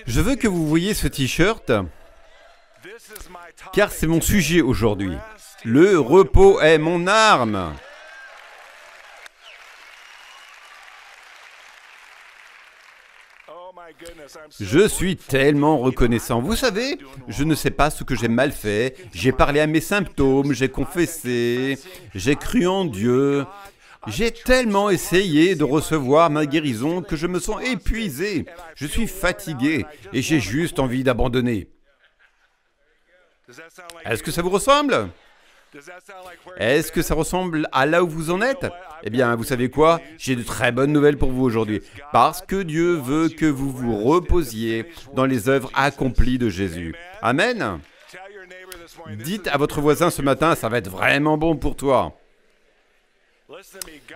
Je veux que vous voyiez ce t-shirt, car c'est mon sujet aujourd'hui. Le repos est mon arme. Je suis tellement reconnaissant. Vous savez, je ne sais pas ce que j'ai mal fait. J'ai parlé à mes symptômes, j'ai confessé, j'ai cru en Dieu. J'ai tellement essayé de recevoir ma guérison que je me sens épuisé. Je suis fatigué et j'ai juste envie d'abandonner. Est-ce que ça vous ressemble ? Est-ce que ça ressemble à là où vous en êtes ? Eh bien, vous savez quoi ? J'ai de très bonnes nouvelles pour vous aujourd'hui. Parce que Dieu veut que vous vous reposiez dans les œuvres accomplies de Jésus. Amen. Dites à votre voisin ce matin, ça va être vraiment bon pour toi.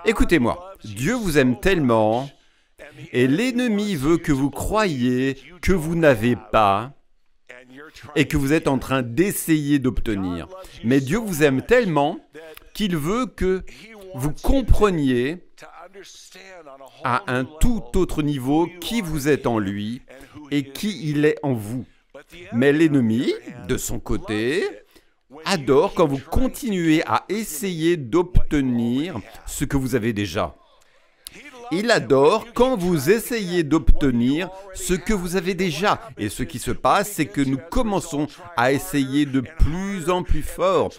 Écoutez-moi, Dieu vous aime tellement et l'ennemi veut que vous croyiez que vous n'avez pas et que vous êtes en train d'essayer d'obtenir. Mais Dieu vous aime tellement qu'il veut que vous compreniez à un tout autre niveau qui vous êtes en lui et qui il est en vous. Mais l'ennemi, de son côté, adore quand vous continuez à essayer d'obtenir ce que vous avez déjà. Il adore quand vous essayez d'obtenir ce que vous avez déjà. Et ce qui se passe, c'est que nous commençons à essayer de plus en plus fort.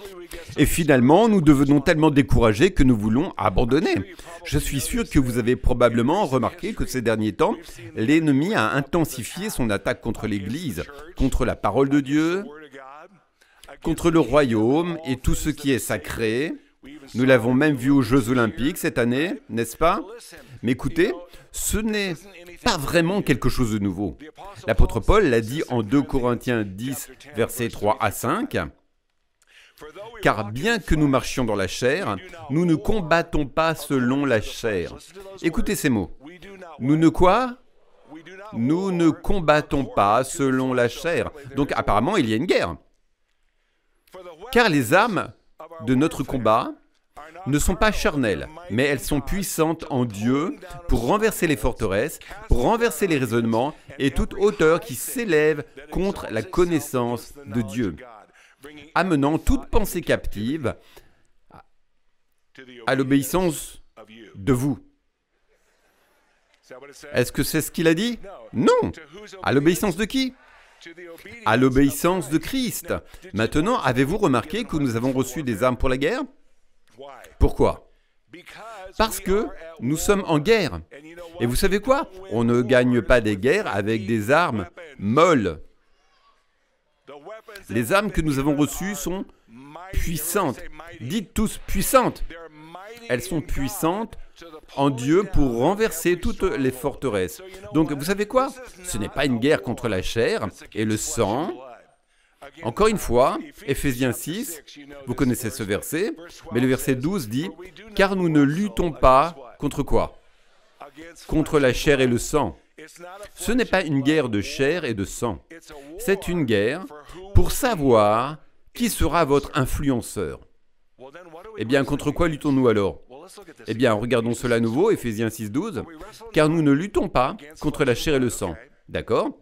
Et finalement, nous devenons tellement découragés que nous voulons abandonner. Je suis sûr que vous avez probablement remarqué que ces derniers temps, l'ennemi a intensifié son attaque contre l'Église, contre la parole de Dieu, contre le royaume et tout ce qui est sacré. Nous l'avons même vu aux Jeux Olympiques cette année, n'est-ce pas ? Mais écoutez, ce n'est pas vraiment quelque chose de nouveau. L'apôtre Paul l'a dit en 2 Corinthiens 10, versets 3 à 5. « Car bien que nous marchions dans la chair, nous ne combattons pas selon la chair. » Écoutez ces mots. Nous ne quoi ? Nous ne combattons pas selon la chair. Donc apparemment, il y a une guerre. Car les armes de notre combat ne sont pas charnelles, mais elles sont puissantes en Dieu pour renverser les forteresses, pour renverser les raisonnements et toute hauteur qui s'élève contre la connaissance de Dieu, amenant toute pensée captive à l'obéissance de vous. Est-ce que c'est ce qu'il a dit ? Non. À l'obéissance de qui ? À l'obéissance de Christ. Maintenant, avez-vous remarqué que nous avons reçu des armes pour la guerre ? Pourquoi ? Parce que nous sommes en guerre. Et vous savez quoi ? On ne gagne pas des guerres avec des armes molles. Les armes que nous avons reçues sont puissantes. Dites tous puissantes. Elles sont puissantes en Dieu pour renverser toutes les forteresses. Donc, vous savez quoi ? Ce n'est pas une guerre contre la chair et le sang. Encore une fois, Éphésiens 6, vous connaissez ce verset, mais le verset 12 dit « Car nous ne luttons pas contre quoi ? Contre la chair et le sang. » Ce n'est pas une guerre de chair et de sang. C'est une guerre pour savoir qui sera votre influenceur. Eh bien, contre quoi luttons-nous alors ? Eh bien, regardons cela à nouveau, Éphésiens 6, 12. « Car nous ne luttons pas contre la chair et le sang. » D'accord ?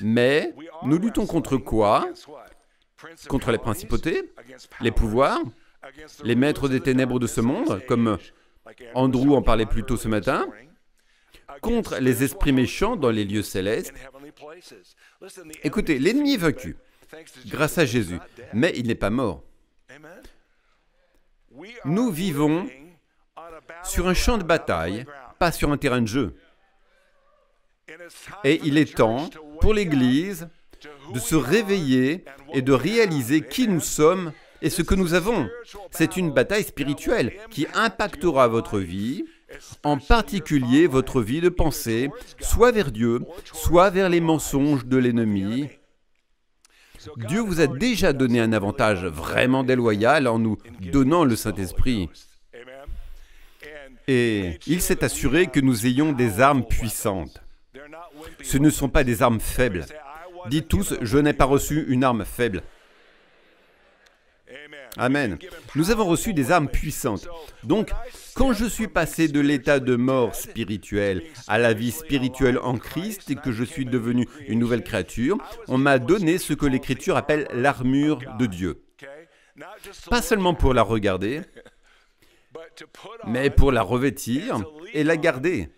Mais nous luttons contre quoi ? Contre les principautés, les pouvoirs, les maîtres des ténèbres de ce monde, comme Andrew en parlait plus tôt ce matin, contre les esprits méchants dans les lieux célestes. Écoutez, l'ennemi est vaincu, grâce à Jésus, mais il n'est pas mort. Nous vivons sur un champ de bataille, pas sur un terrain de jeu. Et il est temps pour l'Église de se réveiller et de réaliser qui nous sommes et ce que nous avons. C'est une bataille spirituelle qui impactera votre vie, en particulier votre vie de pensée, soit vers Dieu, soit vers les mensonges de l'ennemi. Dieu vous a déjà donné un avantage vraiment déloyal en nous donnant le Saint-Esprit. Et il s'est assuré que nous ayons des armes puissantes. Ce ne sont pas des armes faibles. Dites tous, je n'ai pas reçu une arme faible. Amen. Nous avons reçu des armes puissantes. Donc, quand je suis passé de l'état de mort spirituelle à la vie spirituelle en Christ et que je suis devenu une nouvelle créature, on m'a donné ce que l'Écriture appelle l'armure de Dieu. Pas seulement pour la regarder, mais pour la revêtir et la garder.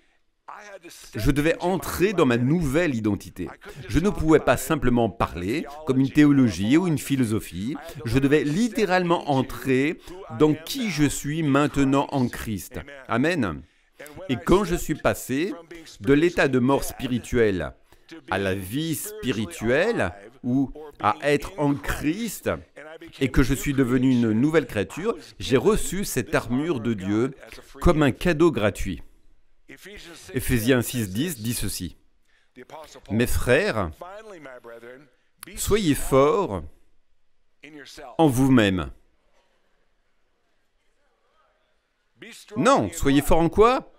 Je devais entrer dans ma nouvelle identité. Je ne pouvais pas simplement parler comme une théologie ou une philosophie. Je devais littéralement entrer dans qui je suis maintenant en Christ. Amen. Et quand je suis passé de l'état de mort spirituelle à la vie spirituelle ou à être en Christ et que je suis devenu une nouvelle créature, j'ai reçu cette armure de Dieu comme un cadeau gratuit. Éphésiens 6,10 dit ceci. « Mes frères, soyez forts en vous-même. » Non, soyez forts en quoi?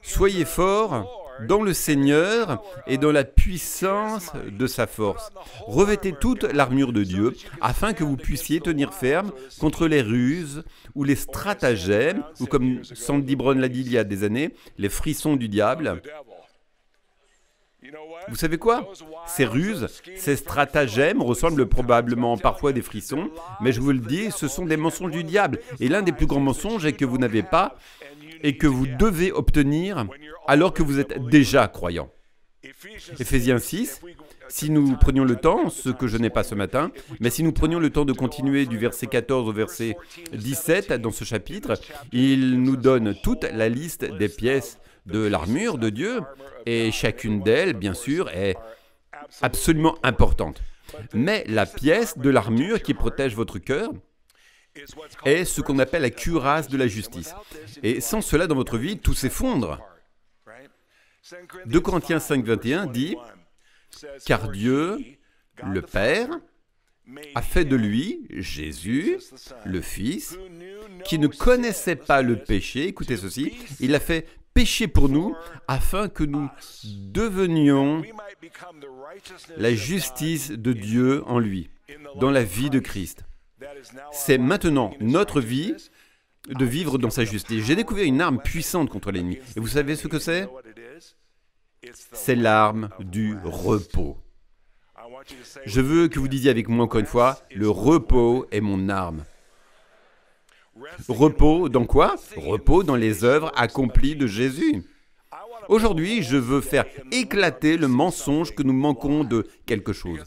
Soyez forts dans le Seigneur et dans la puissance de sa force. Revêtez toute l'armure de Dieu afin que vous puissiez tenir ferme contre les ruses ou les stratagèmes, ou comme Sandy Brown l'a dit il y a des années, les frissons du diable. Vous savez quoi? Ces ruses, ces stratagèmes ressemblent probablement parfois à des frissons, mais je vous le dis, ce sont des mensonges du diable. Et l'un des plus grands mensonges est que vous n'avez pas et que vous devez obtenir alors que vous êtes déjà croyant. Éphésiens 6, si nous prenions le temps, ce que je n'ai pas ce matin, mais si nous prenions le temps de continuer du verset 14 au verset 17 dans ce chapitre, il nous donne toute la liste des pièces de l'armure de Dieu, et chacune d'elles, bien sûr, est absolument importante. Mais la pièce de l'armure qui protège votre cœur est ce qu'on appelle la cuirasse de la justice. Et sans cela dans votre vie, tout s'effondre. 2 Corinthiens 5, 21 dit « Car Dieu, le Père, a fait de lui, Jésus, le Fils, qui ne connaissait pas le péché, écoutez ceci, il l'a fait péché pour nous, afin que nous devenions la justice de Dieu en lui, dans la vie de Christ. » C'est maintenant notre vie de vivre dans sa justice. J'ai découvert une arme puissante contre l'ennemi. Et vous savez ce que c'est? C'est l'arme du repos. Je veux que vous disiez avec moi encore une fois, le repos est mon arme. Repos dans quoi? Repos dans les œuvres accomplies de Jésus. Aujourd'hui, je veux faire éclater le mensonge que nous manquons de quelque chose.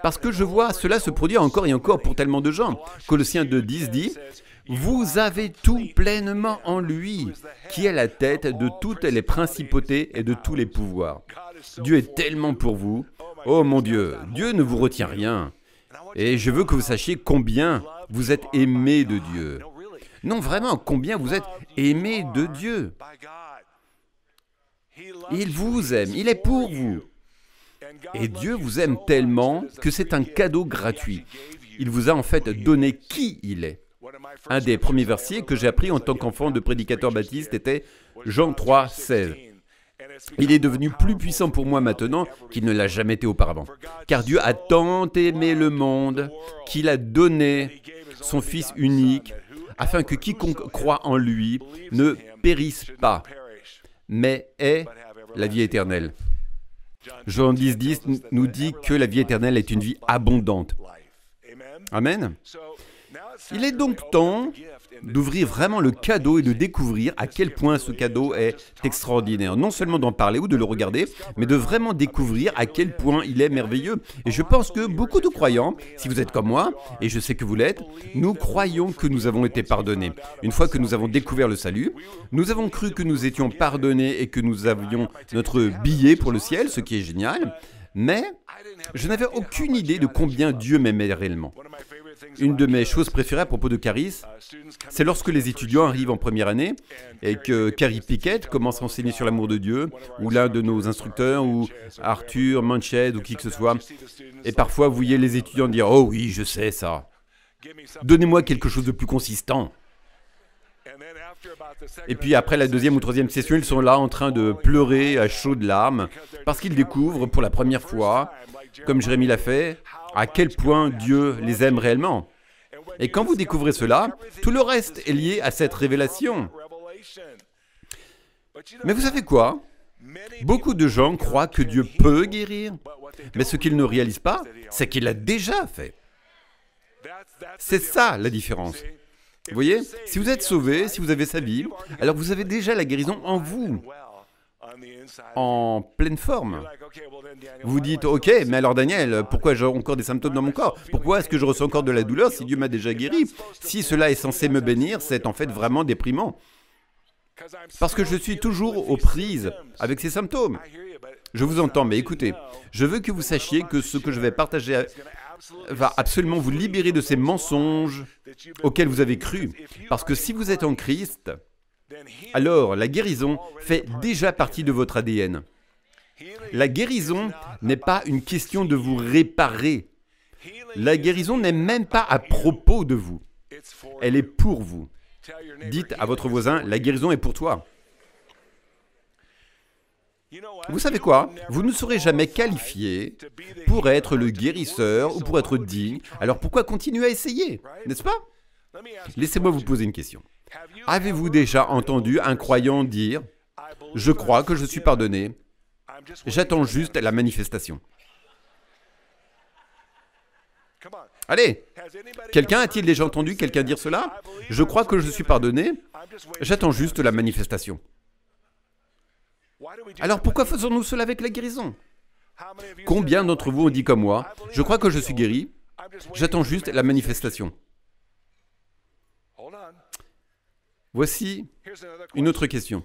Parce que je vois cela se produire encore et encore pour tellement de gens. Colossiens 2,10 dit « Vous avez tout pleinement en lui, qui est la tête de toutes les principautés et de tous les pouvoirs. » Dieu est tellement pour vous. Oh mon Dieu, Dieu ne vous retient rien. Et je veux que vous sachiez combien vous êtes aimés de Dieu. Non, vraiment, combien vous êtes aimés de Dieu. Il vous aime, il est pour vous. Et Dieu vous aime tellement que c'est un cadeau gratuit. Il vous a en fait donné qui il est. Un des premiers versets que j'ai appris en tant qu'enfant de prédicateur baptiste était Jean 3, 16. Il est devenu plus puissant pour moi maintenant qu'il ne l'a jamais été auparavant. Car Dieu a tant aimé le monde qu'il a donné son Fils unique afin que quiconque croit en lui ne périsse pas, mais ait la vie éternelle. Jean 10,10 nous dit que la vie éternelle est une vie abondante. Amen. Il est donc temps d'ouvrir vraiment le cadeau et de découvrir à quel point ce cadeau est extraordinaire. Non seulement d'en parler ou de le regarder, mais de vraiment découvrir à quel point il est merveilleux. Et je pense que beaucoup de croyants, si vous êtes comme moi, et je sais que vous l'êtes, nous croyons que nous avons été pardonnés. Une fois que nous avons découvert le salut, nous avons cru que nous étions pardonnés et que nous avions notre billet pour le ciel, ce qui est génial, mais je n'avais aucune idée de combien Dieu m'aimait réellement. Une de mes choses préférées à propos de Caris, c'est lorsque les étudiants arrivent en première année et que Carrie Pickett commence à enseigner sur l'amour de Dieu, ou l'un de nos instructeurs, ou Arthur Manched, ou qui que ce soit. Et parfois, vous voyez les étudiants dire « Oh oui, je sais ça. Donnez-moi quelque chose de plus consistant. » Et puis après la deuxième ou troisième session, ils sont là en train de pleurer à chaudes larmes parce qu'ils découvrent pour la première fois, comme Jérémie l'a fait, à quel point Dieu les aime réellement. Et quand vous découvrez cela, tout le reste est lié à cette révélation. Mais vous savez quoi? Beaucoup de gens croient que Dieu peut guérir, mais ce qu'ils ne réalisent pas, c'est qu'il l'a déjà fait. C'est ça la différence. Vous voyez, si vous êtes sauvé, si vous avez sa vie, alors vous avez déjà la guérison en vous, en pleine forme. Vous dites, ok, mais alors Daniel, pourquoi j'ai encore des symptômes dans mon corps? Pourquoi est-ce que je ressens encore de la douleur si Dieu m'a déjà guéri? Si cela est censé me bénir, c'est en fait vraiment déprimant. Parce que je suis toujours aux prises avec ces symptômes. Je vous entends, mais écoutez, je veux que vous sachiez que ce que je vais partager va absolument vous libérer de ces mensonges auxquels vous avez cru. Parce que si vous êtes en Christ, alors la guérison fait déjà partie de votre ADN. La guérison n'est pas une question de vous réparer. La guérison n'est même pas à propos de vous. Elle est pour vous. Dites à votre voisin, la guérison est pour toi. Vous savez quoi? Vous ne serez jamais qualifié pour être le guérisseur ou pour être digne. Alors pourquoi continuer à essayer? N'est-ce pas? Laissez-moi vous poser une question. Avez-vous déjà entendu un croyant dire « Je crois que je suis pardonné, j'attends juste la manifestation ». Allez, quelqu'un a-t-il déjà entendu quelqu'un dire cela? Je crois que je suis pardonné, j'attends juste la manifestation. Alors pourquoi faisons-nous cela avec la guérison? Combien d'entre vous ont dit comme moi, je crois que je suis guéri, j'attends juste la manifestation? Voici une autre question.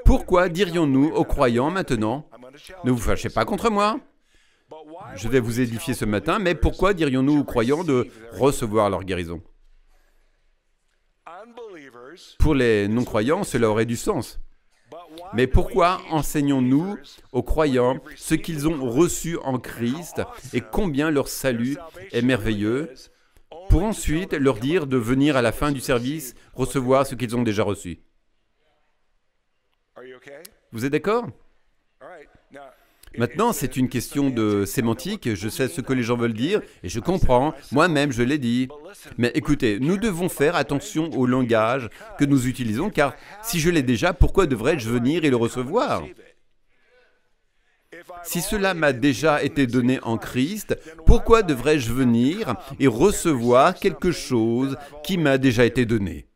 Pourquoi dirions-nous aux croyants maintenant, ne vous fâchez pas contre moi? Je vais vous édifier ce matin, mais pourquoi dirions-nous aux croyants de recevoir leur guérison? Pour les non-croyants, cela aurait du sens. Mais pourquoi enseignons-nous aux croyants ce qu'ils ont reçu en Christ et combien leur salut est merveilleux, pour ensuite leur dire de venir à la fin du service recevoir ce qu'ils ont déjà reçu? Vous êtes d'accord? Maintenant, c'est une question de sémantique, je sais ce que les gens veulent dire, et je comprends, moi-même je l'ai dit. Mais écoutez, nous devons faire attention au langage que nous utilisons, car si je l'ai déjà, pourquoi devrais-je venir et le recevoir? Si cela m'a déjà été donné en Christ, pourquoi devrais-je venir et recevoir quelque chose qui m'a déjà été donné?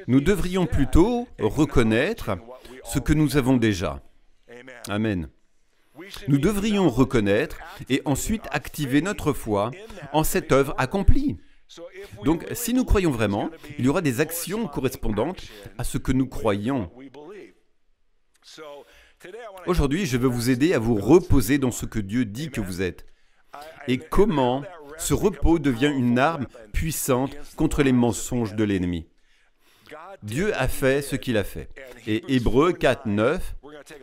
Nous devrions plutôt reconnaître ce que nous avons déjà. Amen. Nous devrions reconnaître et ensuite activer notre foi en cette œuvre accomplie. Donc, si nous croyons vraiment, il y aura des actions correspondantes à ce que nous croyons. Aujourd'hui, je veux vous aider à vous reposer dans ce que Dieu dit que vous êtes. Et comment ce repos devient une arme puissante contre les mensonges de l'ennemi. Dieu a fait ce qu'il a fait. Et Hébreux 4, 9,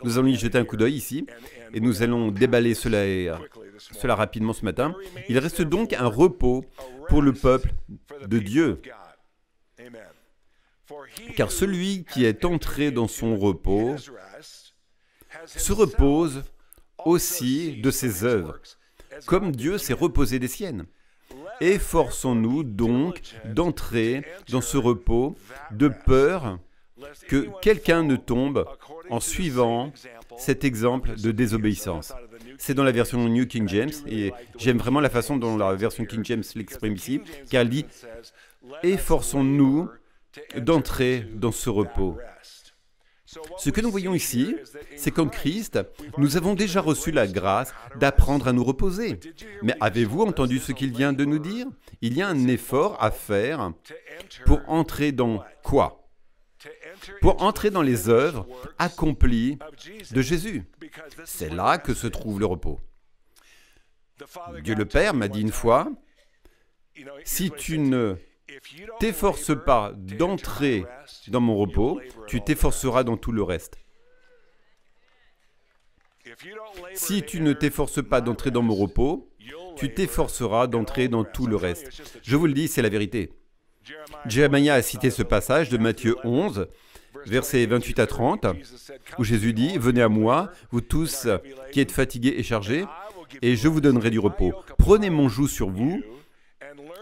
nous allons y jeter un coup d'œil ici, et nous allons déballer cela rapidement ce matin. Il reste donc un repos pour le peuple de Dieu. Car celui qui est entré dans son repos se repose aussi de ses œuvres, comme Dieu s'est reposé des siennes. Efforçons-nous donc d'entrer dans ce repos de peur que quelqu'un ne tombe en suivant cet exemple de désobéissance. C'est dans la version New King James, et j'aime vraiment la façon dont la version King James l'exprime ici, car elle dit « Efforçons-nous d'entrer dans ce repos ». Ce que nous voyons ici, c'est qu'en Christ, nous avons déjà reçu la grâce d'apprendre à nous reposer. Mais avez-vous entendu ce qu'il vient de nous dire? Il y a un effort à faire pour entrer dans quoi? Pour entrer dans les œuvres accomplies de Jésus. C'est là que se trouve le repos. Dieu le Père m'a dit une fois, si tu ne t'efforces pas d'entrer dans mon repos, tu t'efforceras dans tout le reste. Si tu ne t'efforces pas d'entrer dans mon repos, tu t'efforceras d'entrer dans tout le reste. Je vous le dis, c'est la vérité. Jérémie a cité ce passage de Matthieu 11, versets 28 à 30, où Jésus dit « Venez à moi, vous tous qui êtes fatigués et chargés, et je vous donnerai du repos. Prenez mon joug sur vous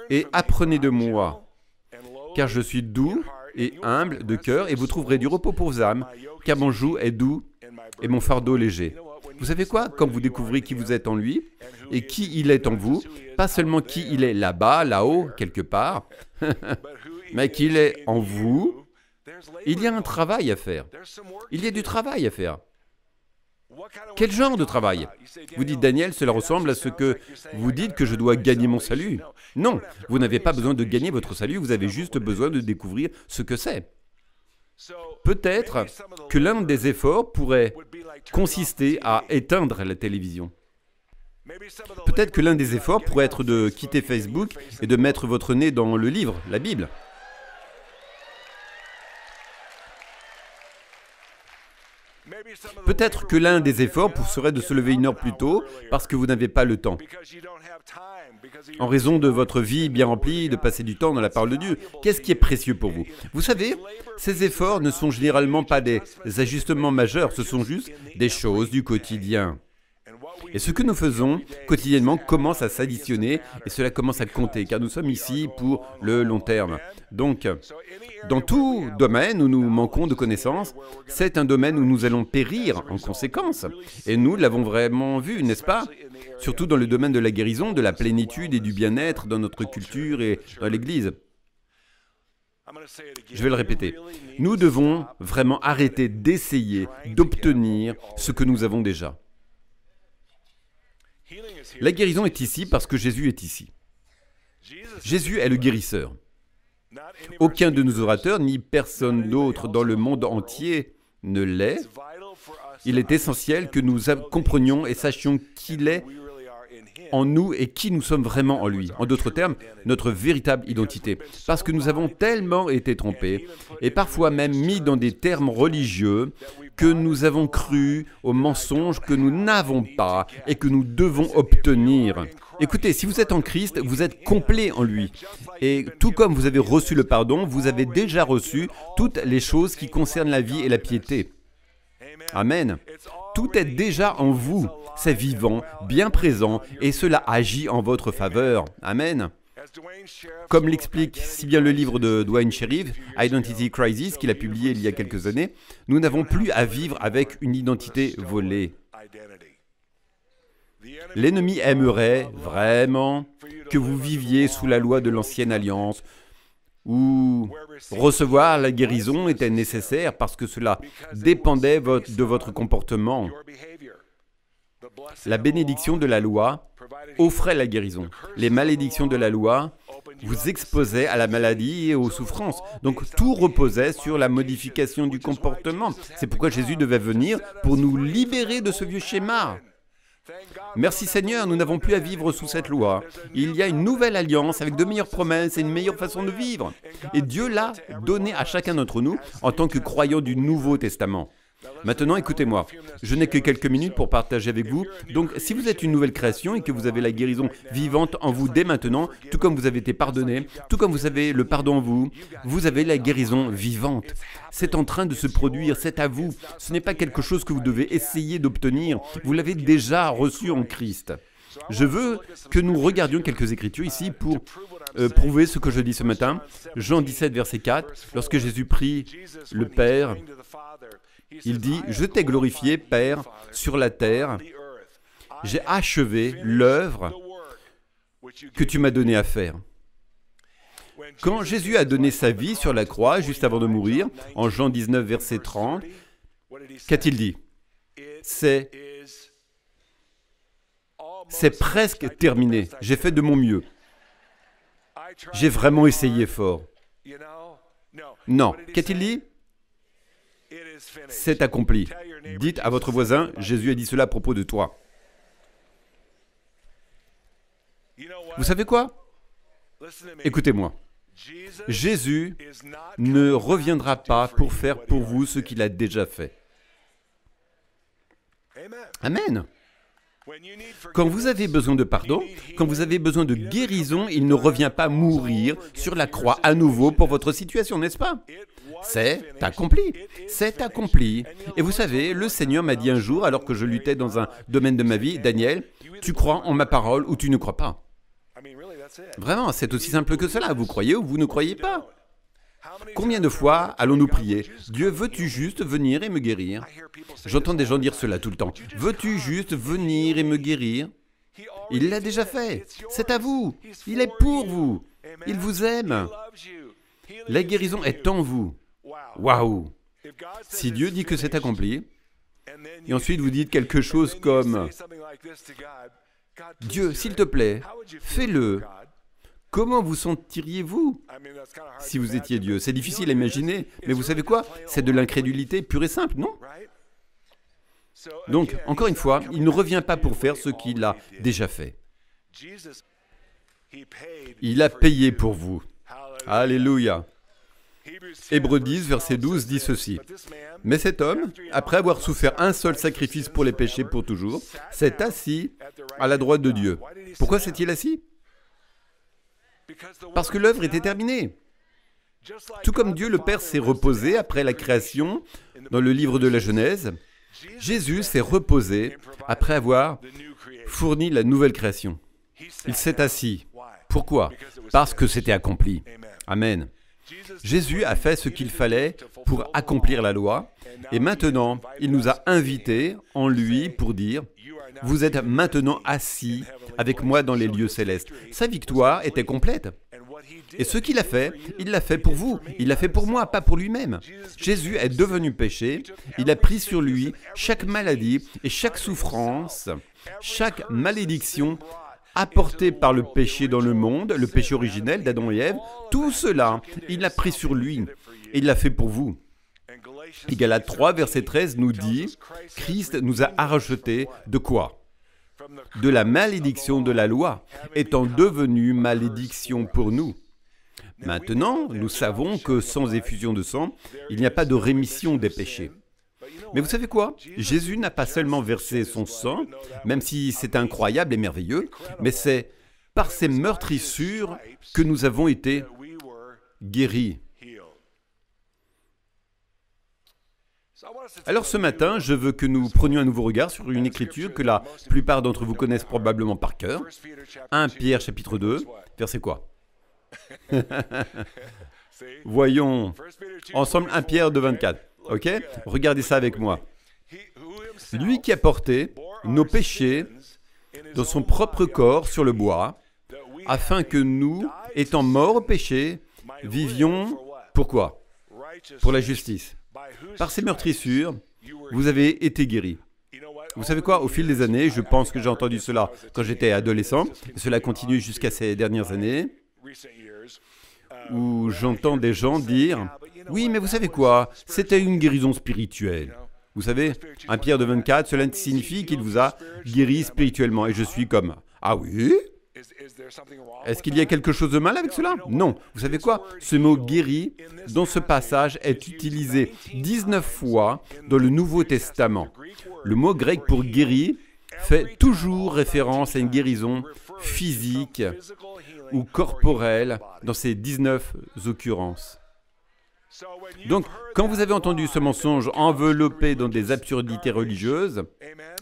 et apprenez de moi, car je suis doux et humble de cœur, et vous trouverez du repos pour vos âmes, car mon joug est doux et mon fardeau léger. Vous savez quoi? Quand vous découvrez qui vous êtes en lui et qui il est en vous, pas seulement qui il est là-bas, là-haut, quelque part, mais qu'il est en vous, il y a un travail à faire. Il y a du travail à faire. Quel genre de travail? Vous dites, Daniel, cela ressemble à ce que vous dites que je dois gagner mon salut. Non, vous n'avez pas besoin de gagner votre salut, vous avez juste besoin de découvrir ce que c'est. Peut-être que l'un des efforts pourrait consister à éteindre la télévision. Peut-être que l'un des efforts pourrait être de quitter Facebook et de mettre votre nez dans le livre, la Bible. Peut-être que l'un des efforts serait de se lever 1 heure plus tôt parce que vous n'avez pas le temps. En raison de votre vie bien remplie, de passer du temps dans la parole de Dieu. Qu'est-ce qui est précieux pour vous? Vous savez, ces efforts ne sont généralement pas des ajustements majeurs, ce sont juste des choses du quotidien. Et ce que nous faisons quotidiennement commence à s'additionner et cela commence à compter, car nous sommes ici pour le long terme. Donc, dans tout domaine où nous manquons de connaissances, c'est un domaine où nous allons périr en conséquence. Et nous l'avons vraiment vu, n'est-ce pas? Surtout dans le domaine de la guérison, de la plénitude et du bien-être dans notre culture et dans l'Église. Je vais le répéter. Nous devons vraiment arrêter d'essayer d'obtenir ce que nous avons déjà. La guérison est ici parce que Jésus est ici. Jésus est le guérisseur. Aucun de nos orateurs, ni personne d'autre dans le monde entier ne l'est. Il est essentiel que nous comprenions et sachions qu'il est en nous et qui nous sommes vraiment en lui. En d'autres termes, notre véritable identité. Parce que nous avons tellement été trompés, et parfois même mis dans des termes religieux, que nous avons cru aux mensonges que nous n'avons pas et que nous devons obtenir. Écoutez, si vous êtes en Christ, vous êtes complet en lui. Et tout comme vous avez reçu le pardon, vous avez déjà reçu toutes les choses qui concernent la vie et la piété. Amen. Tout est déjà en vous. C'est vivant, bien présent, et cela agit en votre faveur. Amen. Comme l'explique si bien le livre de Duane Sheriff, Identity Crisis, qu'il a publié il y a quelques années, nous n'avons plus à vivre avec une identité volée. L'ennemi aimerait vraiment que vous viviez sous la loi de l'ancienne alliance, où recevoir la guérison était nécessaire parce que cela dépendait de votre comportement. La bénédiction de la loi offrait la guérison. Les malédictions de la loi vous exposaient à la maladie et aux souffrances. Donc tout reposait sur la modification du comportement. C'est pourquoi Jésus devait venir pour nous libérer de ce vieux schéma. Merci Seigneur, nous n'avons plus à vivre sous cette loi. Il y a une nouvelle alliance avec de meilleures promesses et une meilleure façon de vivre. Et Dieu l'a donné à chacun d'entre nous en tant que croyants du Nouveau Testament. Maintenant, écoutez-moi, je n'ai que quelques minutes pour partager avec vous. Donc, si vous êtes une nouvelle création et que vous avez la guérison vivante en vous dès maintenant, tout comme vous avez été pardonné, tout comme vous avez le pardon en vous, vous avez la guérison vivante. C'est en train de se produire, c'est à vous. Ce n'est pas quelque chose que vous devez essayer d'obtenir. Vous l'avez déjà reçu en Christ. Je veux que nous regardions quelques écritures ici pour prouver ce que je dis ce matin. Jean 17, verset 4, lorsque Jésus prie le Père, il dit « Je t'ai glorifié, Père, sur la terre. J'ai achevé l'œuvre que tu m'as donné à faire. » Quand Jésus a donné sa vie sur la croix, juste avant de mourir, en Jean 19, verset 30, qu'a-t-il dit? C'est presque terminé. J'ai fait de mon mieux. J'ai vraiment essayé fort. Non. Qu'a-t-il dit? C'est accompli. Dites à votre voisin, Jésus a dit cela à propos de toi. Vous savez quoi? Écoutez-moi. Jésus ne reviendra pas pour faire pour vous ce qu'il a déjà fait. Amen. Quand vous avez besoin de pardon, quand vous avez besoin de guérison, il ne revient pas mourir sur la croix à nouveau pour votre situation, n'est-ce pas? C'est accompli. C'est accompli. Et vous savez, le Seigneur m'a dit un jour, alors que je luttais dans un domaine de ma vie, Daniel, tu crois en ma parole ou tu ne crois pas? Vraiment, c'est aussi simple que cela. Vous croyez ou vous ne croyez pas? Combien de fois allons-nous prier? Dieu, veux-tu juste venir et me guérir? J'entends des gens dire cela tout le temps. Veux-tu juste venir et me guérir? Il l'a déjà fait. C'est à vous. Il est pour vous. Il vous aime. La guérison est en vous. Waouh! Si Dieu dit que c'est accompli, et ensuite vous dites quelque chose comme « Dieu, s'il te plaît, fais-le », comment vous sentiriez-vous si vous étiez Dieu? C'est difficile à imaginer, mais vous savez quoi? C'est de l'incrédulité pure et simple, non? Donc, encore une fois, il ne revient pas pour faire ce qu'il a déjà fait. Il a payé pour vous. Alléluia. Hébreux 10, verset 12 dit ceci. « Mais cet homme, après avoir souffert un seul sacrifice pour les péchés pour toujours, s'est assis à la droite de Dieu. » Pourquoi s'est-il assis? Parce que l'œuvre était terminée. Tout comme Dieu le Père s'est reposé après la création dans le livre de la Genèse, Jésus s'est reposé après avoir fourni la nouvelle création. Il s'est assis. Pourquoi? Parce que c'était accompli. Amen. Jésus a fait ce qu'il fallait pour accomplir la loi, et maintenant, il nous a invités en lui pour dire « Vous êtes maintenant assis avec moi dans les lieux célestes. » Sa victoire était complète. Et ce qu'il a fait, il l'a fait pour vous. Il l'a fait pour moi, pas pour lui-même. Jésus est devenu péché. Il a pris sur lui chaque maladie et chaque souffrance, chaque malédiction apporté par le péché dans le monde, le péché originel d'Adam et Ève, tout cela, il l'a pris sur lui et il l'a fait pour vous. Et Galates 3, verset 13 nous dit, Christ nous a rachetés de quoi? De la malédiction de la loi, étant devenu malédiction pour nous. Maintenant, nous savons que sans effusion de sang, il n'y a pas de rémission des péchés. Mais vous savez quoi? Jésus n'a pas seulement versé son sang, même si c'est incroyable et merveilleux, mais c'est par ses meurtrissures que nous avons été guéris. Alors ce matin, je veux que nous prenions un nouveau regard sur une écriture que la plupart d'entre vous connaissent probablement par cœur. 1 Pierre chapitre 2, verset quoi? Voyons ensemble 1 Pierre 2, 24. Ok? Regardez ça avec moi. Lui qui a porté nos péchés dans son propre corps sur le bois, afin que nous, étant morts au péché, vivions, pourquoi? Pour la justice. Par ces meurtrissures, vous avez été guéris. Vous savez quoi? Au fil des années, je pense que j'ai entendu cela quand j'étais adolescent, et cela continue jusqu'à ces dernières années, où j'entends des gens dire « Oui, mais vous savez quoi? C'était une guérison spirituelle. » Vous savez, 1 Pierre 2, 24, cela signifie qu'il vous a guéri spirituellement. Et je suis comme « Ah oui? Est-ce qu'il y a quelque chose de mal avec cela? » Non. Vous savez quoi? Ce mot « guéri » dans ce passage est utilisé 19 fois dans le Nouveau Testament. Le mot grec pour « guéri » fait toujours référence à une guérison physique ou corporelle dans ces 19 occurrences. Donc, quand vous avez entendu ce mensonge enveloppé dans des absurdités religieuses,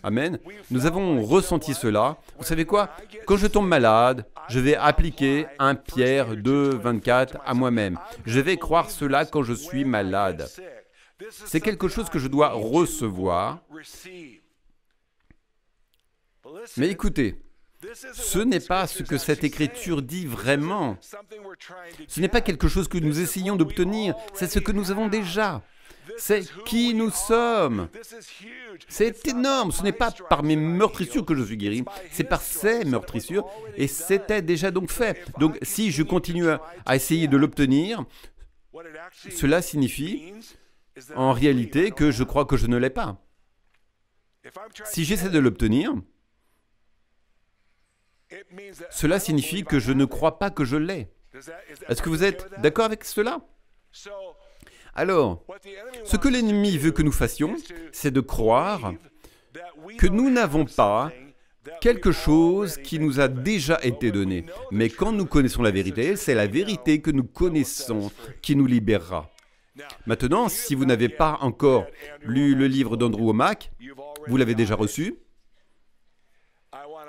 amen, nous avons ressenti cela. Vous savez quoi? Quand je tombe malade, je vais appliquer 1 Pierre 2, 24 à moi-même. Je vais croire cela quand je suis malade. C'est quelque chose que je dois recevoir. Mais écoutez, ce n'est pas ce que cette écriture dit vraiment. Ce n'est pas quelque chose que nous essayons d'obtenir, c'est ce que nous avons déjà. C'est qui nous sommes. C'est énorme, ce n'est pas par mes meurtrissures que je suis guéri, c'est par ces meurtrissures, et c'était déjà donc fait. Donc si je continue à essayer de l'obtenir, cela signifie en réalité que je crois que je ne l'ai pas. Si j'essaie de l'obtenir, cela signifie que je ne crois pas que je l'ai. Est-ce que vous êtes d'accord avec cela? Alors, ce que l'ennemi veut que nous fassions, c'est de croire que nous n'avons pas quelque chose qui nous a déjà été donné. Mais quand nous connaissons la vérité, c'est la vérité que nous connaissons qui nous libérera. Maintenant, si vous n'avez pas encore lu le livre d'Andrew Wommack, vous l'avez déjà reçu.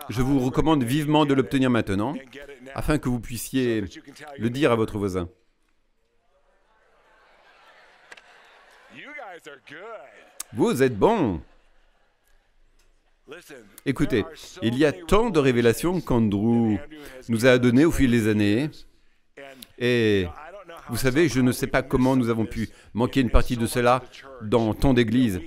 Je vous recommande vivement de l'obtenir maintenant. afin que vous puissiez le dire à votre voisin. Vous êtes bons. Écoutez, il y a tant de révélations qu'Andrew nous a données au fil des années. Et vous savez, je ne sais pas comment nous avons pu manquer une partie de cela dans tant d'églises.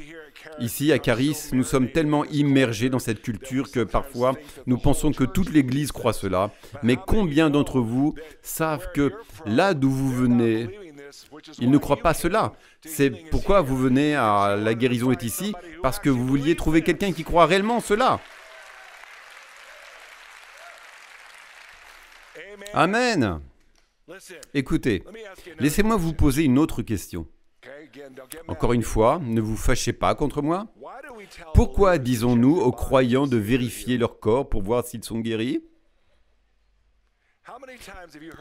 Ici, à Caris, nous sommes tellement immergés dans cette culture que parfois, nous pensons que toute l'Église croit cela. Mais combien d'entre vous savent que là d'où vous venez, ils ne croient pas cela? C'est pourquoi vous venez à La Guérison est ici, parce que vous vouliez trouver quelqu'un qui croit réellement cela. Amen. Écoutez, laissez-moi vous poser une autre question. Encore une fois, ne vous fâchez pas contre moi. Pourquoi disons-nous aux croyants de vérifier leur corps pour voir s'ils sont guéris?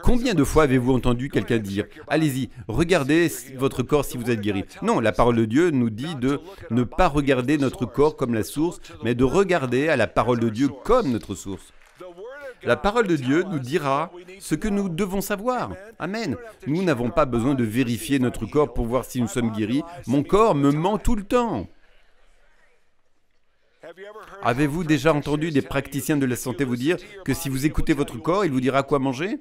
Combien de fois avez-vous entendu quelqu'un dire « Allez-y, regardez votre corps si vous êtes guéri ». Non, la parole de Dieu nous dit de ne pas regarder notre corps comme la source, mais de regarder à la parole de Dieu comme notre source. La parole de Dieu nous dira ce que nous devons savoir. Amen. Nous n'avons pas besoin de vérifier notre corps pour voir si nous sommes guéris. Mon corps me ment tout le temps. Avez-vous déjà entendu des praticiens de la santé vous dire que si vous écoutez votre corps, il vous dira quoi manger?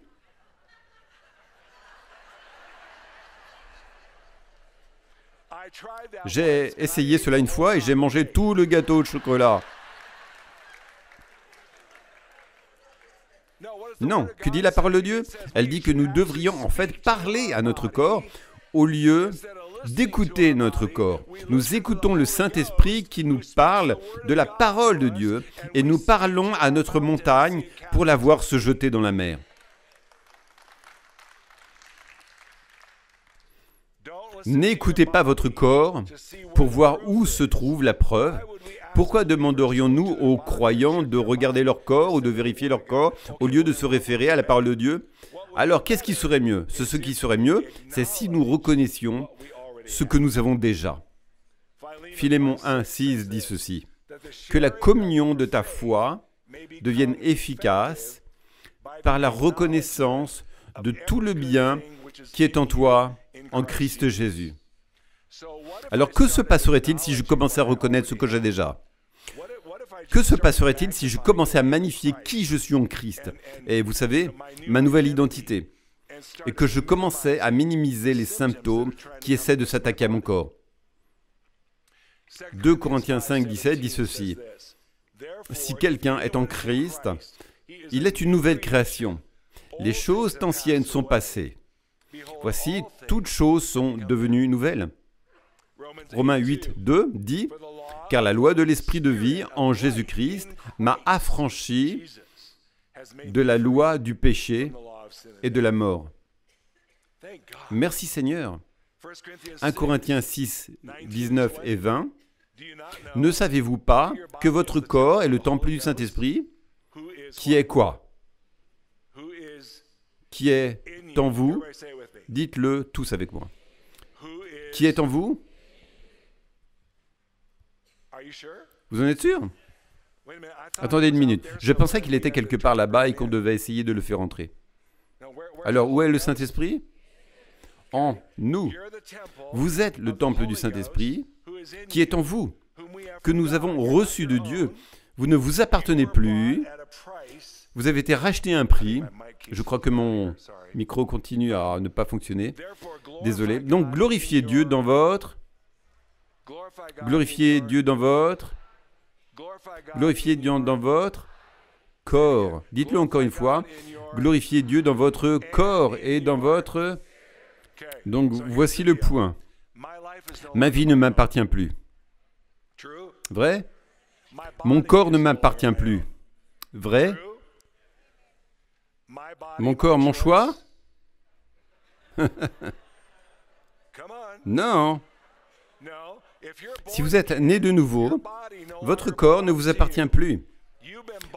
J'ai essayé cela une fois et j'ai mangé tout le gâteau de chocolat. Non, que dit la parole de Dieu? Elle dit que nous devrions en fait parler à notre corps au lieu d'écouter notre corps. Nous écoutons le Saint-Esprit qui nous parle de la parole de Dieu et nous parlons à notre montagne pour la voir se jeter dans la mer. N'écoutez pas votre corps pour voir où se trouve la preuve. Pourquoi demanderions-nous aux croyants de regarder leur corps ou de vérifier leur corps au lieu de se référer à la parole de Dieu? Alors, qu'est-ce qui serait mieux? Ce qui serait mieux, c'est si nous reconnaissions ce que nous avons déjà. Philémon 1,6 dit ceci: « Que la communion de ta foi devienne efficace par la reconnaissance de tout le bien qui est en toi en Christ Jésus. » Alors, que se passerait-il si je commençais à reconnaître ce que j'ai déjà? Que se passerait-il si je commençais à magnifier qui je suis en Christ? Et vous savez, ma nouvelle identité. Et que je commençais à minimiser les symptômes qui essaient de s'attaquer à mon corps. 2 Corinthiens 5, 17 dit ceci: « Si quelqu'un est en Christ, il est une nouvelle création. Les choses anciennes sont passées. Voici, toutes choses sont devenues nouvelles. » Romains 8, 2 dit: « Car la loi de l'esprit de vie en Jésus-Christ m'a affranchi de la loi du péché et de la mort. » Merci Seigneur. 1 Corinthiens 6, 19 et 20. « Ne savez-vous pas que votre corps est le temple du Saint-Esprit, qui est quoi? Qui est en vous? » Dites-le tous avec moi. Qui est en vous? Vous en êtes sûr? Attendez une minute. Je pensais qu'il était quelque part là-bas et qu'on devait essayer de le faire entrer. Alors, où est le Saint-Esprit? En nous. Vous êtes le temple du Saint-Esprit qui est en vous, que nous avons reçu de Dieu. Vous ne vous appartenez plus. Vous avez été racheté à un prix. Je crois que mon micro continue à ne pas fonctionner. Désolé. Donc, glorifiez Dieu dans votre... Glorifiez Dieu dans votre... Glorifiez Dieu dans votre corps. Dites-le encore une fois. Glorifiez Dieu dans votre corps et dans votre... Donc, voici le point. Ma vie ne m'appartient plus. Vrai? Mon corps ne m'appartient plus. Vrai? Mon corps, mon choix? Non. Si vous êtes né de nouveau, votre corps ne vous appartient plus.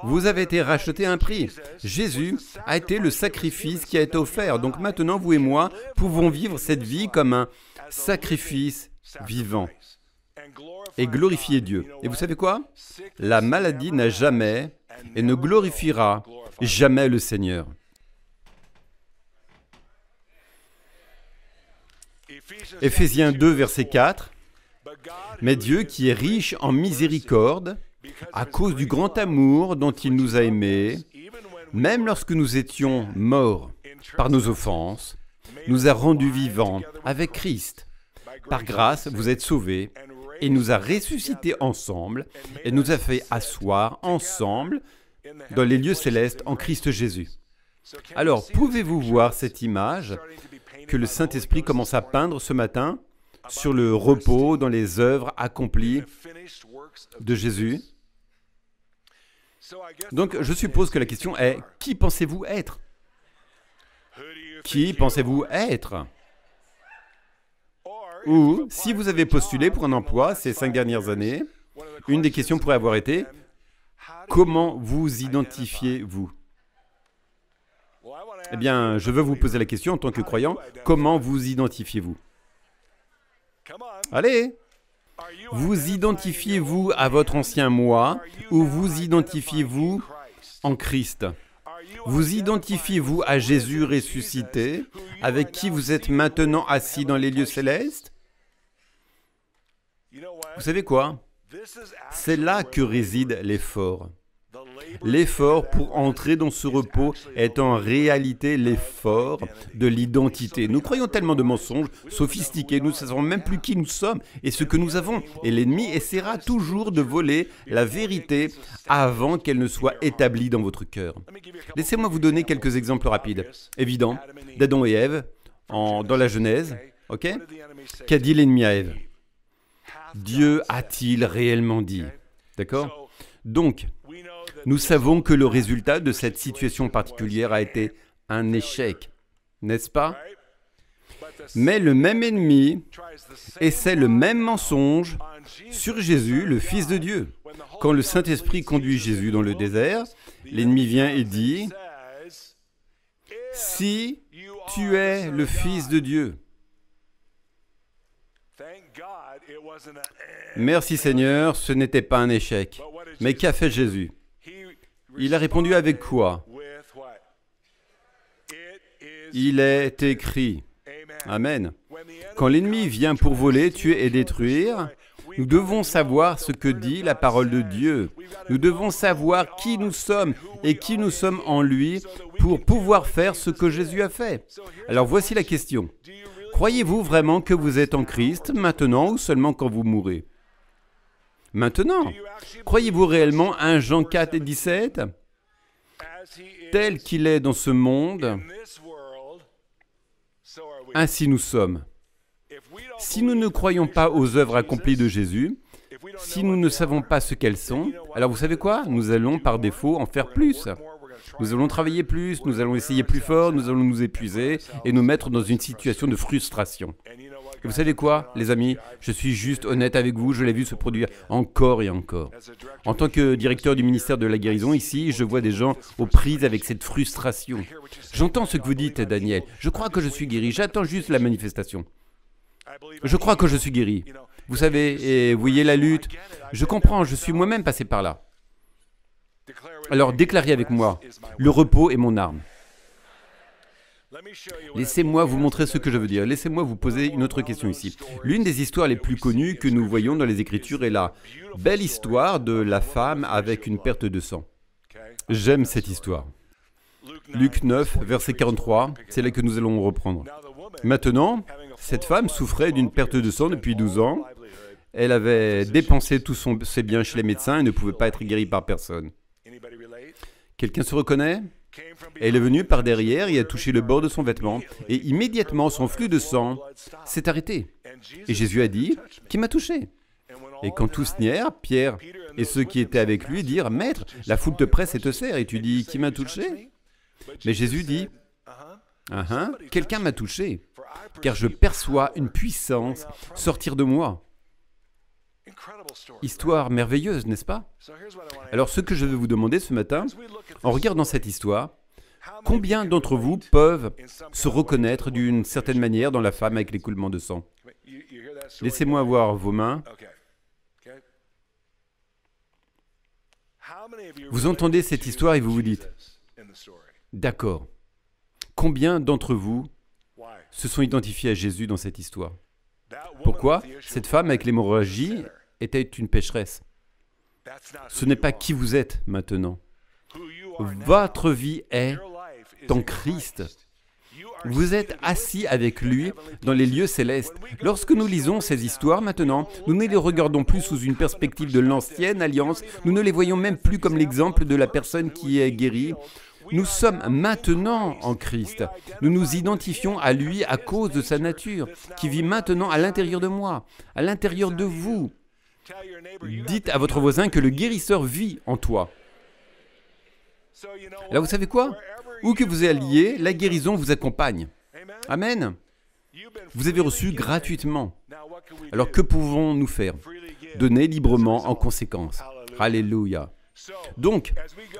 Vous avez été racheté à un prix. Jésus a été le sacrifice qui a été offert. Donc maintenant, vous et moi pouvons vivre cette vie comme un sacrifice vivant et glorifier Dieu. Et vous savez quoi? La maladie n'a jamais et ne glorifiera jamais le Seigneur. Éphésiens 2, verset 4. Mais Dieu, qui est riche en miséricorde, à cause du grand amour dont il nous a aimés, même lorsque nous étions morts par nos offenses, nous a rendus vivants avec Christ. Par grâce, vous êtes sauvés, et nous a ressuscités ensemble, et nous a fait asseoir ensemble dans les lieux célestes en Christ Jésus. Alors, pouvez-vous voir cette image que le Saint-Esprit commence à peindre ce matin sur le repos dans les œuvres accomplies de Jésus? Donc, je suppose que la question est, qui pensez-vous être? Qui pensez-vous être? Ou, si vous avez postulé pour un emploi ces 5 dernières années, une des questions pourrait avoir été, comment vous identifiez-vous? Eh bien, je veux vous poser la question en tant que croyant, comment vous identifiez-vous? Allez! Vous identifiez-vous à votre ancien moi ou vous identifiez-vous en Christ? Vous identifiez-vous à Jésus ressuscité, avec qui vous êtes maintenant assis dans les lieux célestes? Vous savez quoi? C'est là que réside l'effort. L'effort pour entrer dans ce repos est en réalité l'effort de l'identité. Nous croyons tellement de mensonges sophistiqués, nous ne savons même plus qui nous sommes et ce que nous avons. Et l'ennemi essaiera toujours de voler la vérité avant qu'elle ne soit établie dans votre cœur. Laissez-moi vous donner quelques exemples rapides, évidents, d'Adam et Ève dans la Genèse. Ok? Qu'a dit l'ennemi à Ève? Dieu a-t-il réellement dit? D'accord? Donc, nous savons que le résultat de cette situation particulière a été un échec, n'est-ce pas? Mais le même ennemi essaie le même mensonge sur Jésus, le Fils de Dieu. Quand le Saint-Esprit conduit Jésus dans le désert, l'ennemi vient et dit, « Si tu es le Fils de Dieu. » Merci Seigneur, ce n'était pas un échec. Mais qu'a fait Jésus? Il a répondu avec quoi? Il est écrit. Amen. Quand l'ennemi vient pour voler, tuer et détruire, nous devons savoir ce que dit la parole de Dieu. Nous devons savoir qui nous sommes et qui nous sommes en lui pour pouvoir faire ce que Jésus a fait. Alors voici la question. Croyez-vous vraiment que vous êtes en Christ maintenant ou seulement quand vous mourrez? Maintenant, croyez-vous réellement 1 Jean 4 et 17? Tel qu'il est dans ce monde, ainsi nous sommes. Si nous ne croyons pas aux œuvres accomplies de Jésus, si nous ne savons pas ce qu'elles sont, alors vous savez quoi? Nous allons par défaut en faire plus. Nous allons travailler plus, nous allons essayer plus fort, nous allons nous épuiser et nous mettre dans une situation de frustration. Et vous savez quoi, les amis? Je suis juste honnête avec vous, je l'ai vu se produire encore et encore. En tant que directeur du ministère de la guérison, ici, je vois des gens aux prises avec cette frustration. J'entends ce que vous dites, Daniel. Je crois que je suis guéri, j'attends juste la manifestation. Je crois que je suis guéri. Vous savez, et vous voyez la lutte. Je comprends, je suis moi-même passé par là. Alors déclarez avec moi, le repos est mon arme. Laissez-moi vous montrer ce que je veux dire. Laissez-moi vous poser une autre question ici. L'une des histoires les plus connues que nous voyons dans les Écritures est la belle histoire de la femme avec une perte de sang. J'aime cette histoire. Luc 9, verset 43, c'est là que nous allons reprendre. Maintenant, cette femme souffrait d'une perte de sang depuis 12 ans. Elle avait dépensé tous ses biens chez les médecins et ne pouvait pas être guérie par personne. Quelqu'un se reconnaît? Elle est venue par derrière et a touché le bord de son vêtement, et immédiatement son flux de sang s'est arrêté. Et Jésus a dit, « Qui m'a touché ?» Et quand tous nièrent, Pierre et ceux qui étaient avec lui dirent, « Maître, la foule te presse et te serre, et tu dis, qui m'a touché ?» Mais Jésus dit, « Quelqu'un m'a touché, car je perçois une puissance sortir de moi. » Histoire merveilleuse, n'est-ce pas? Alors, ce que je vais vous demander ce matin, en regardant cette histoire, combien d'entre vous peuvent se reconnaître d'une certaine manière dans la femme avec l'écoulement de sang? Laissez-moi voir vos mains. Vous entendez cette histoire et vous vous dites, d'accord, combien d'entre vous se sont identifiés à Jésus dans cette histoire. Pourquoi? Cette femme avec l'hémorragie était une pécheresse. Ce n'est pas qui vous êtes maintenant. Votre vie est en Christ. Vous êtes assis avec lui dans les lieux célestes. Lorsque nous lisons ces histoires maintenant, nous ne les regardons plus sous une perspective de l'ancienne alliance, nous ne les voyons même plus comme l'exemple de la personne qui est guérie. Nous sommes maintenant en Christ. Nous nous identifions à lui à cause de sa nature, qui vit maintenant à l'intérieur de moi, à l'intérieur de vous. Dites à votre voisin que le guérisseur vit en toi. Là, vous savez quoi? Où que vous alliez, la guérison vous accompagne. Amen. Vous avez reçu gratuitement. Alors que pouvons-nous faire? Donner librement en conséquence. Alléluia. Donc,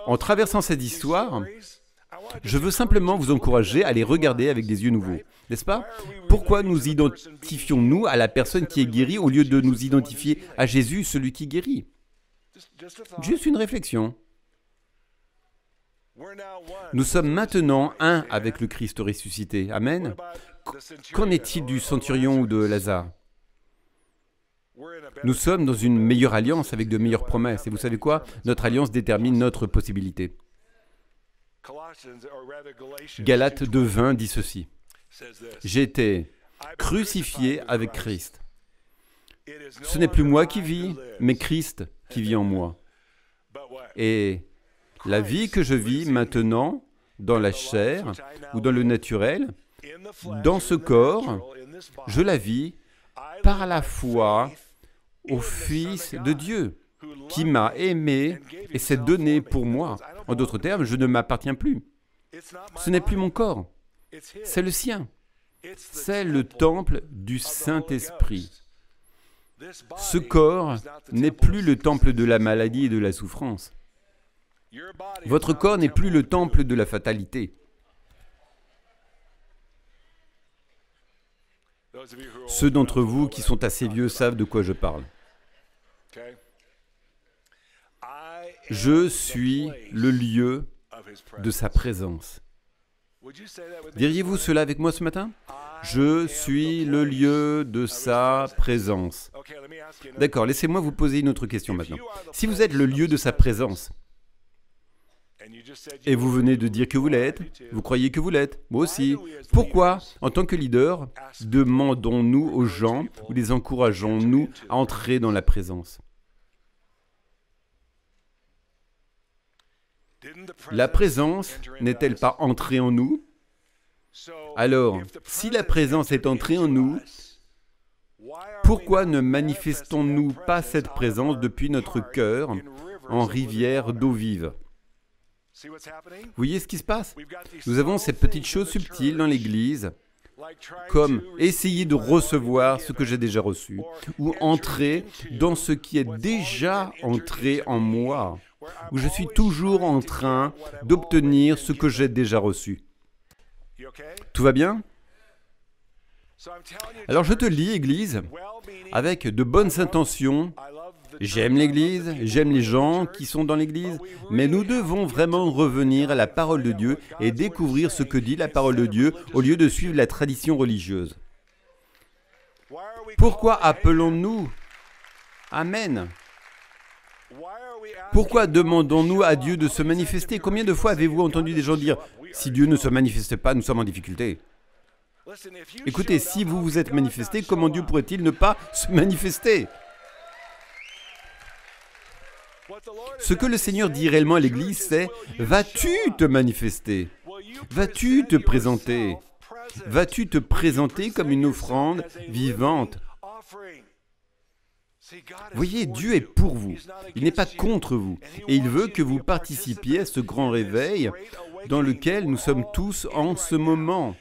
en traversant cette histoire, je veux simplement vous encourager à les regarder avec des yeux nouveaux. N'est-ce pas? Pourquoi nous identifions-nous à la personne qui est guérie au lieu de nous identifier à Jésus, celui qui guérit? Juste une réflexion. Nous sommes maintenant un avec le Christ ressuscité. Amen. Qu'en est-il du centurion ou de Lazare? Nous sommes dans une meilleure alliance avec de meilleures promesses. Et vous savez quoi? Notre alliance détermine notre possibilité. Galates 2:20 dit ceci. J'ai été crucifié avec Christ. Ce n'est plus moi qui vis, mais Christ qui vit en moi. Et la vie que je vis maintenant, dans la chair ou dans le naturel, dans ce corps, je la vis par la foi au Fils de Dieu, qui m'a aimé et s'est donné pour moi. En d'autres termes, je ne m'appartiens plus. Ce n'est plus mon corps, c'est le sien. C'est le temple du Saint-Esprit. Ce corps n'est plus le temple de la maladie et de la souffrance. Votre corps n'est plus le temple de la fatalité. Ceux d'entre vous qui sont assez vieux savent de quoi je parle. Je suis le lieu de sa présence. Diriez-vous cela avec moi ce matin? Je suis le lieu de sa présence. D'accord, laissez-moi vous poser une autre question maintenant. Si vous êtes le lieu de sa présence, et vous venez de dire que vous l'êtes, vous croyez que vous l'êtes, moi aussi. Pourquoi, en tant que leader, demandons-nous aux gens ou les encourageons-nous à entrer dans la présence? La présence n'est-elle pas entrée en nous? Alors, si la présence est entrée en nous, pourquoi ne manifestons-nous pas cette présence depuis notre cœur en rivière d'eau vive? Vous voyez ce qui se passe? Nous avons ces petites choses subtiles dans l'Église, comme essayer de recevoir ce que j'ai déjà reçu, ou entrer dans ce qui est déjà entré en moi, où je suis toujours en train d'obtenir ce que j'ai déjà reçu. Tout va bien? Alors je te lis, Église, avec de bonnes intentions. J'aime l'Église, j'aime les gens qui sont dans l'Église, mais nous devons vraiment revenir à la parole de Dieu et découvrir ce que dit la parole de Dieu au lieu de suivre la tradition religieuse. Pourquoi appelons-nous? Amen. Pourquoi demandons-nous à Dieu de se manifester? Combien de fois avez-vous entendu des gens dire « Si Dieu ne se manifeste pas, nous sommes en difficulté ». Écoutez, si vous vous êtes manifesté, comment Dieu pourrait-il ne pas se manifester? Ce que le Seigneur dit réellement à l'Église, c'est « Vas-tu te manifester? Vas-tu te présenter? Vas-tu te présenter comme une offrande vivante ?» Voyez, Dieu est pour vous. Il n'est pas contre vous. Et il veut que vous participiez à ce grand réveil dans lequel nous sommes tous en ce moment.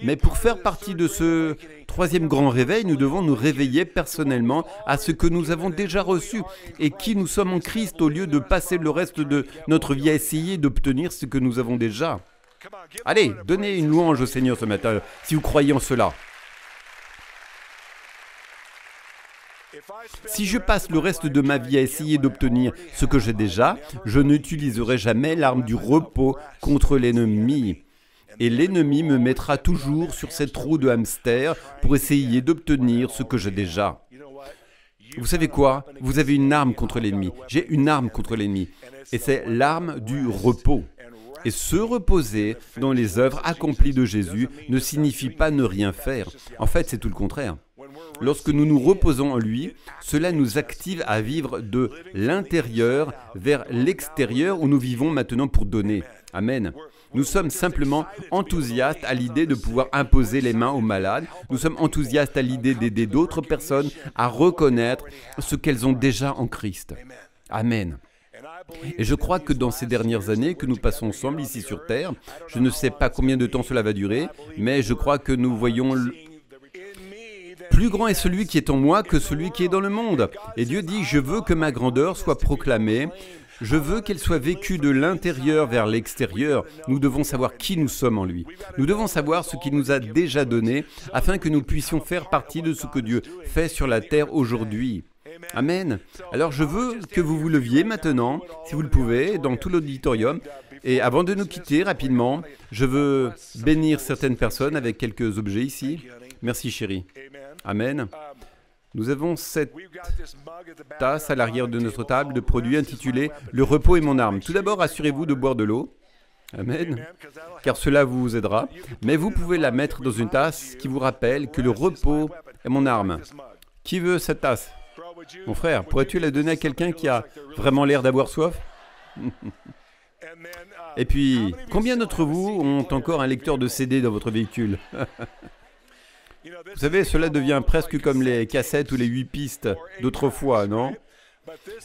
Mais pour faire partie de ce troisième grand réveil, nous devons nous réveiller personnellement à ce que nous avons déjà reçu et qui nous sommes en Christ au lieu de passer le reste de notre vie à essayer d'obtenir ce que nous avons déjà. Allez, donnez une louange au Seigneur ce matin, si vous croyez en cela. Si je passe le reste de ma vie à essayer d'obtenir ce que j'ai déjà, je n'utiliserai jamais l'arme du repos contre l'ennemi. Et l'ennemi me mettra toujours sur cette roue de hamster pour essayer d'obtenir ce que j'ai déjà. Vous savez quoi? Vous avez une arme contre l'ennemi. J'ai une arme contre l'ennemi. Et c'est l'arme du repos. Et se reposer dans les œuvres accomplies de Jésus ne signifie pas ne rien faire. En fait, c'est tout le contraire. Lorsque nous nous reposons en lui, cela nous active à vivre de l'intérieur vers l'extérieur où nous vivons maintenant pour donner. Amen. Nous sommes simplement enthousiastes à l'idée de pouvoir imposer les mains aux malades. Nous sommes enthousiastes à l'idée d'aider d'autres personnes à reconnaître ce qu'elles ont déjà en Christ. Amen. Et je crois que dans ces dernières années que nous passons ensemble ici sur Terre, je ne sais pas combien de temps cela va durer, mais je crois que nous voyons plus grand est celui qui est en moi que celui qui est dans le monde. Et Dieu dit, je veux que ma grandeur soit proclamée. Je veux qu'elle soit vécue de l'intérieur vers l'extérieur. Nous devons savoir qui nous sommes en lui. Nous devons savoir ce qu'il nous a déjà donné afin que nous puissions faire partie de ce que Dieu fait sur la terre aujourd'hui. Amen. Alors je veux que vous vous leviez maintenant, si vous le pouvez, dans tout l'auditorium. Et avant de nous quitter rapidement, je veux bénir certaines personnes avec quelques objets ici. Merci chérie. Amen. Nous avons cette tasse à l'arrière de notre table de produits intitulée « Le repos est mon arme ». Tout d'abord, assurez-vous de boire de l'eau. Amen. Car cela vous aidera. Mais vous pouvez la mettre dans une tasse qui vous rappelle que le repos est mon arme. Qui veut cette tasse? Mon frère, pourrais-tu la donner à quelqu'un qui a vraiment l'air d'avoir soif? Et puis, combien d'entre vous ont encore un lecteur de CD dans votre véhicule? Vous savez, cela devient presque comme les cassettes ou les 8 pistes d'autrefois, non?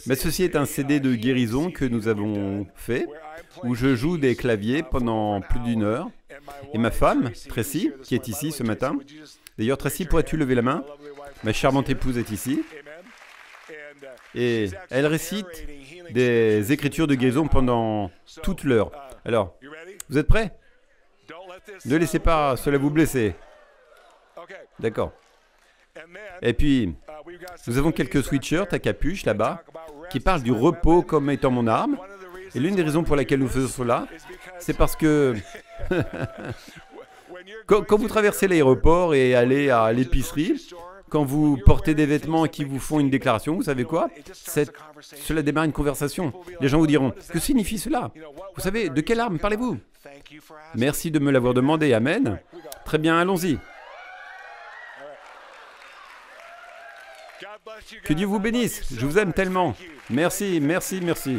Mais ceci est un CD de guérison que nous avons fait, où je joue des claviers pendant plus d'1 heure. Et ma femme, Tracy, qui est ici ce matin. D'ailleurs, Tracy, pourrais-tu lever la main? Ma charmante épouse est ici. Et elle récite des écritures de guérison pendant toute l'heure. Alors, vous êtes prêts? Ne laissez pas cela vous blesser. D'accord. Et puis, nous avons quelques sweatshirts à capuche là-bas qui parlent du repos comme étant mon arme. Et l'une des raisons pour laquelle nous faisons cela, c'est parce que quand vous traversez l'aéroport et allez à l'épicerie, quand vous portez des vêtements qui vous font une déclaration, vous savez quoi? Cela démarre une conversation. Les gens vous diront, que signifie cela? Vous savez, de quelle arme parlez-vous? Merci de me l'avoir demandé, amen. Très bien, allons-y. Que Dieu vous bénisse, je vous aime tellement. Merci, merci, merci.